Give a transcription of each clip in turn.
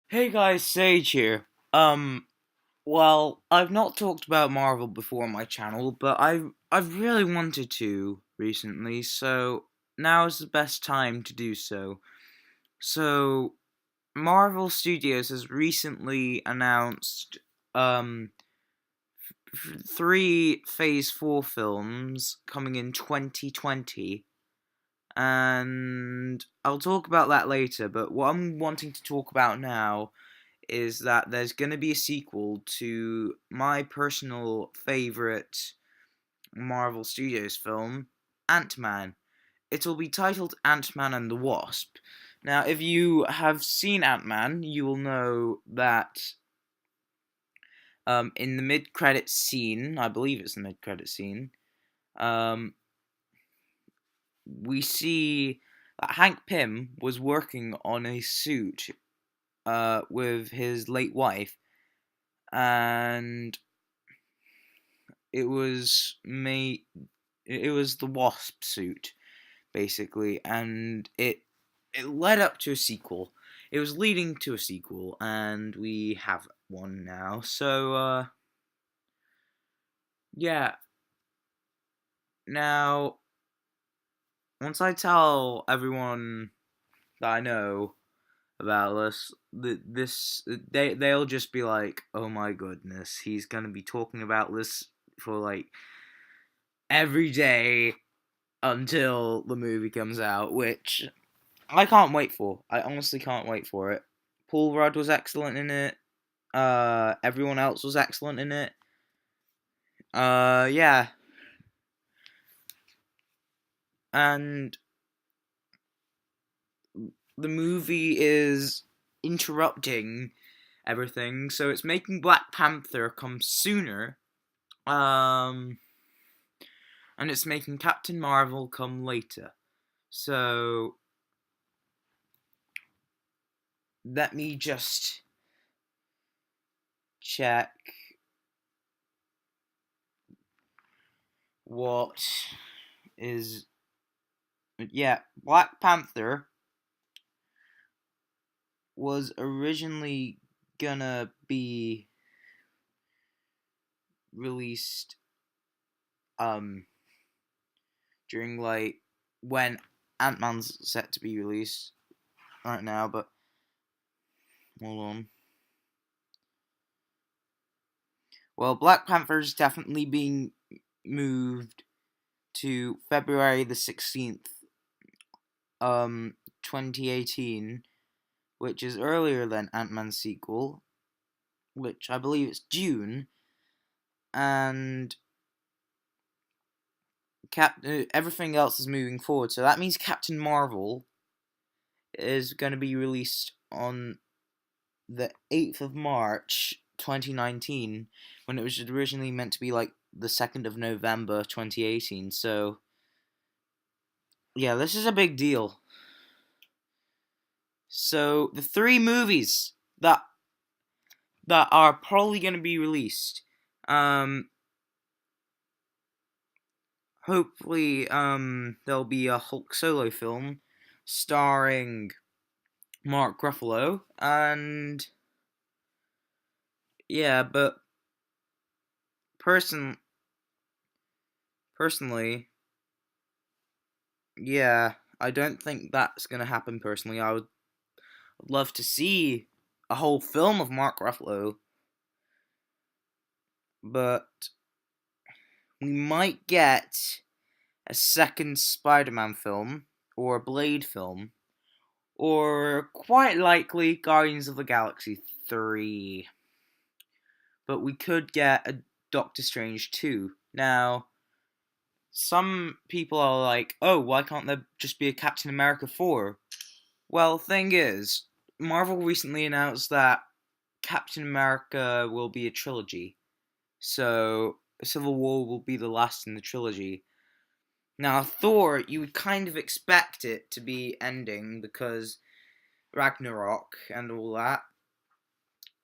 Hey guys, Sage here. Well, I've not talked about Marvel before on my channel, but I've really wanted to recently, so now is the best time to do so. So, Marvel Studios has recently announced um three Phase 4 films coming in 2020, and I'll talk about that later, but what I'm wanting to talk about now is that there's going to be a sequel to my personal favorite Marvel Studios film, Ant-Man. It'll be titled Ant-Man and the Wasp. Now, if you have seen Ant-Man, you will know that in the mid-credit scene, I believe it's the mid-credit scene, um, we see that Hank Pym was working on a suit with his late wife, and it was made. It was the Wasp suit, basically, and it led up to a sequel. It was leading to a sequel, and we have one now. So, yeah. Now, once I tell everyone that I know about this, they'll just be like, "Oh my goodness, he's gonna be talking about this for like every day until the movie comes out," which I can't wait for. I honestly can't wait for it. Paul Rudd was excellent in it. Everyone else was excellent in it. Yeah, and the movie is interrupting everything, so it's making Black Panther come sooner. Um, and it's making Captain Marvel come later. So let me just check what is. Yeah, Black Panther was originally gonna be released um during like when Ant-Man's set to be released right now, but hold on. Well, Black Panther's definitely being moved to February the 16th, 2018, which is earlier than Ant-Man's sequel, which I believe it's June, and everything else is moving forward. So that means Captain Marvel is going to be released on the 8th of March 2019 when it was originally meant to be like the 2nd of November 2018. So, yeah, this is a big deal. So, the three movies that are probably going to be released, um hopefully there'll be a Hulk solo film starring Mark Ruffalo, and yeah, but person personally, yeah, I don't think that's gonna happen. Personally, I would love to see a whole film of Mark Ruffalo, but we might get a second Spider-Man film or a Blade film, or quite likely Guardians of the Galaxy 3. But we could get a Doctor Strange 2. Now, some people are like, oh, why can't there just be a Captain America 4? Well, thing is, Marvel recently announced that Captain America will be a trilogy. So, Civil War will be the last in the trilogy. Now, Thor, you would kind of expect it to be ending because Ragnarok and all that.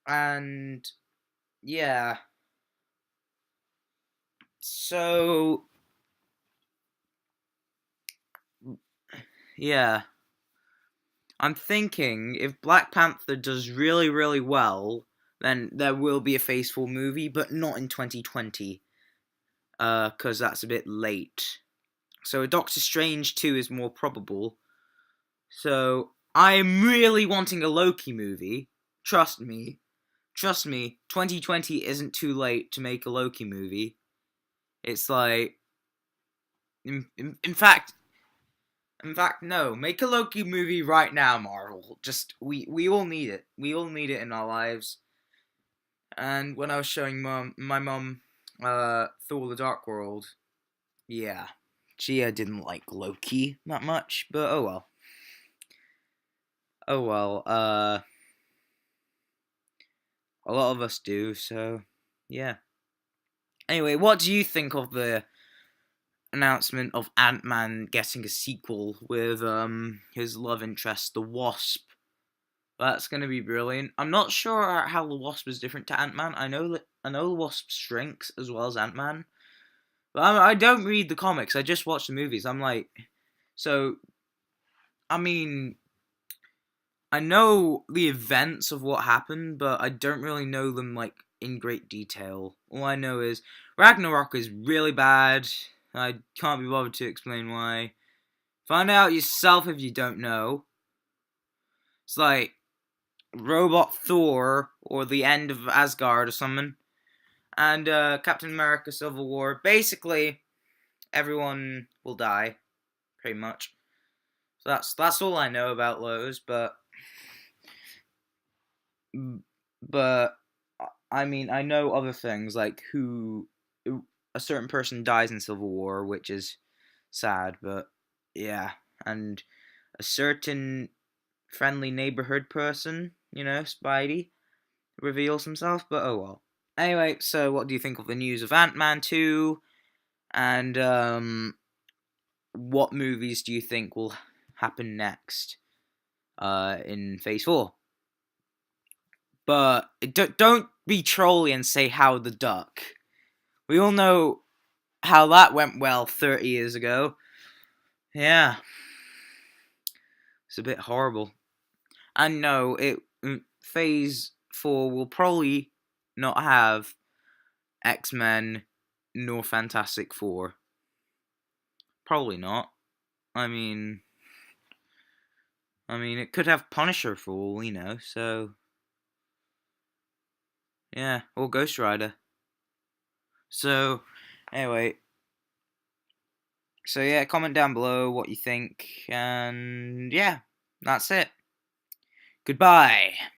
And, yeah. So, yeah. I'm thinking if Black Panther does really, really well, then there will be a Phase 4 movie, but not in 2020, because that's a bit late. So a Doctor Strange 2 is more probable. So I'm really wanting a Loki movie. Trust me. 2020 isn't too late to make a Loki movie. It's like, in fact, no. Make a Loki movie right now, Marvel. Just we all need it. We all need it in our lives. And when I was showing my mum, Thor: The Dark World, yeah, she didn't like Loki that much. But oh well. Oh well. A lot of us do. So yeah. Anyway, what do you think of the announcement of Ant-Man getting a sequel with his love interest, the Wasp? That's gonna be brilliant. I'm not sure how the Wasp is different to Ant-Man. I know the Wasp shrinks as well as Ant-Man, but I don't read the comics. I just watch the movies. I'm like, so I mean, I know the events of what happened, but I don't really know them like in great detail. All I know is Ragnarok is really bad. I can't be bothered to explain why. Find out yourself if you don't know. It's like Robot Thor or the end of Asgard or something. And Captain America Civil War. Basically, everyone will die, pretty much. So that's all I know about those, but I mean, I know other things like who a certain person dies in Civil War, which is sad, but yeah, and a certain friendly neighborhood person, Spidey reveals himself, but oh well. Anyway, so what do you think of the news of Ant-Man 2? And what movies do you think will happen next in Phase 4? But don't be trolly and say Howard the Duck. We all know how that went well 30 years ago. Yeah, it's a bit horrible. And no, Phase 4 will probably not have X-Men nor Fantastic Four. Probably not. I mean, it could have Punisher for all we know. So yeah, or Ghost Rider. So anyway, so yeah, comment down below what you think, and yeah, that's it. Goodbye.